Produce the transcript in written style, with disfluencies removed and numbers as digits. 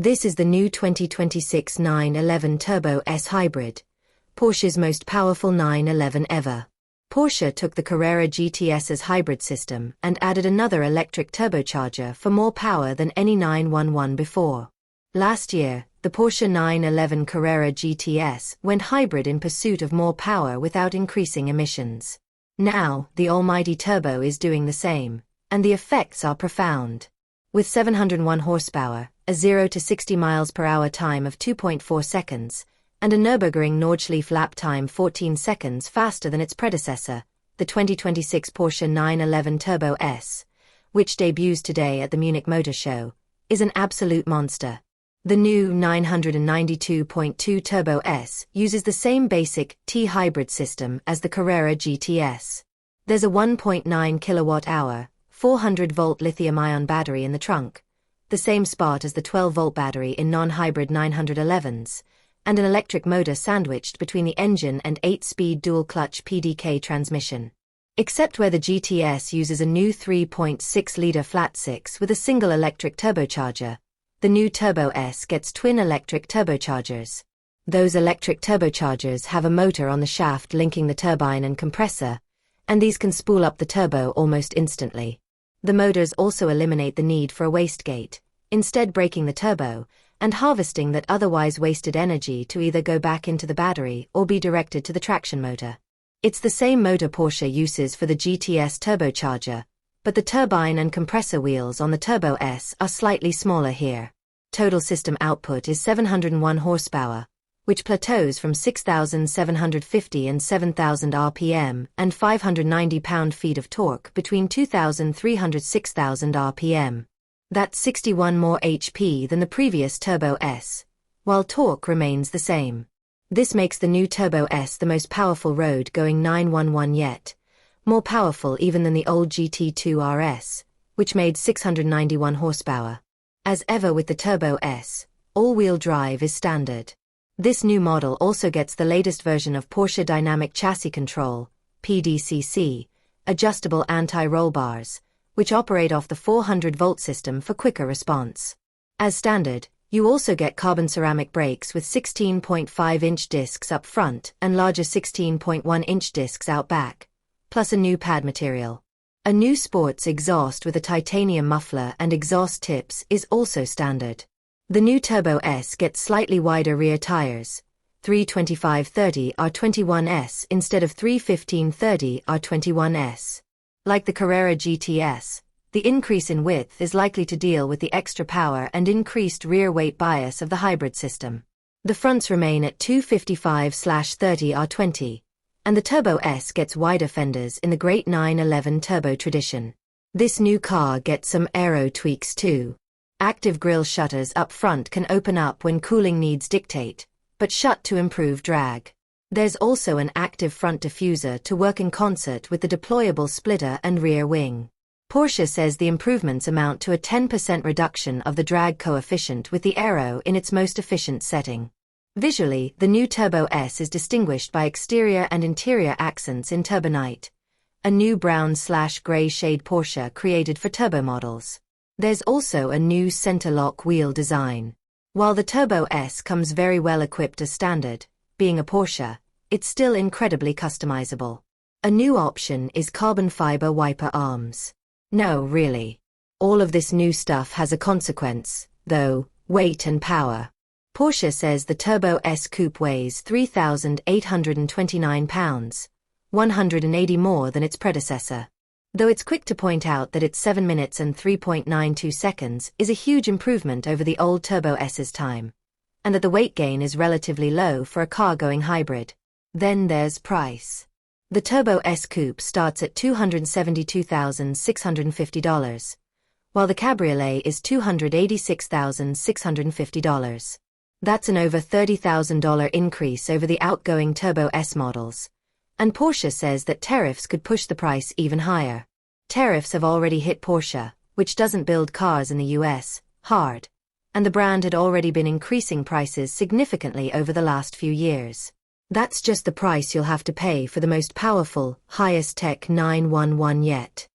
This is the new 2026 911 Turbo S Hybrid, Porsche's most powerful 911 ever. Porsche took the Carrera GTS's hybrid system and added another electric turbocharger for more power than any 911 before. Last year, the Porsche 911 Carrera GTS went hybrid in pursuit of more power without increasing emissions. Now, the almighty turbo is doing the same, and the effects are profound. With 701 horsepower, a 0 to 60 miles per hour time of 2.4 seconds, and a Nürburgring Nordschleife lap time 14 seconds faster than its predecessor, the 2026 Porsche 911 Turbo S, which debuts today at the Munich Motor Show, is an absolute monster. The new 992.2 Turbo S uses the same basic T-hybrid system as the Carrera GTS. There's a 1.9 kilowatt-hour, 400-volt lithium-ion battery in the trunk, the same spot as the 12-volt battery in non-hybrid 911s, and an electric motor sandwiched between the engine and 8-speed dual-clutch PDK transmission. Except where the GTS uses a new 3.6-liter flat-six with a single electric turbocharger, the new Turbo S gets twin electric turbochargers. Those electric turbochargers have a motor on the shaft linking the turbine and compressor, and these can spool up the turbo almost instantly. The motors also eliminate the need for a wastegate, instead braking the turbo, and harvesting that otherwise wasted energy to either go back into the battery or be directed to the traction motor. It's the same motor Porsche uses for the GTS turbocharger, but the turbine and compressor wheels on the Turbo S are slightly smaller here. Total system output is 701 horsepower, which plateaus from 6,750 and 7,000 RPM and 590 pound-feet of torque between 2,300 6,000 RPM. That's 61 more HP than the previous Turbo S, while torque remains the same. This makes the new Turbo S the most powerful road-going 911 yet, more powerful even than the old GT2 RS, which made 691 horsepower. As ever with the Turbo S, all-wheel drive is standard. This new model also gets the latest version of Porsche Dynamic Chassis Control, PDCC, adjustable anti-roll bars, which operate off the 400-volt system for quicker response. As standard, you also get carbon ceramic brakes with 16.5-inch discs up front and larger 16.1-inch discs out back, plus a new pad material. A new sports exhaust with a titanium muffler and exhaust tips is also standard. The new Turbo S gets slightly wider rear tires, 325/30 R21S instead of 315/30 R21S. Like the Carrera GTS, the increase in width is likely to deal with the extra power and increased rear weight bias of the hybrid system. The fronts remain at 255/30 R20, and the Turbo S gets wider fenders in the great 911 Turbo tradition. This new car gets some aero tweaks too. Active grille shutters up front can open up when cooling needs dictate, but shut to improve drag. There's also an active front diffuser to work in concert with the deployable splitter and rear wing. Porsche says the improvements amount to a 10% reduction of the drag coefficient with the aero in its most efficient setting. Visually, the new Turbo S is distinguished by exterior and interior accents in Turbonite, a new brown/grey shade Porsche created for turbo models. There's also a new center-lock wheel design. While the Turbo S comes very well equipped as standard, being a Porsche, it's still incredibly customizable. A new option is carbon fiber wiper arms. No, really. All of this new stuff has a consequence, though: weight and power. Porsche says the Turbo S Coupe weighs 3,829 pounds, 180 more than its predecessor. Though it's quick to point out that its 7 minutes and 3.92 seconds is a huge improvement over the old Turbo S's time, and that the weight gain is relatively low for a car going hybrid. Then there's price. The Turbo S Coupe starts at $272,650, while the Cabriolet is $286,650. That's an over $30,000 increase over the outgoing Turbo S models, and Porsche says that tariffs could push the price even higher. Tariffs have already hit Porsche, which doesn't build cars in the US, hard, and the brand had already been increasing prices significantly over the last few years. That's just the price you'll have to pay for the most powerful, highest-tech 911 yet.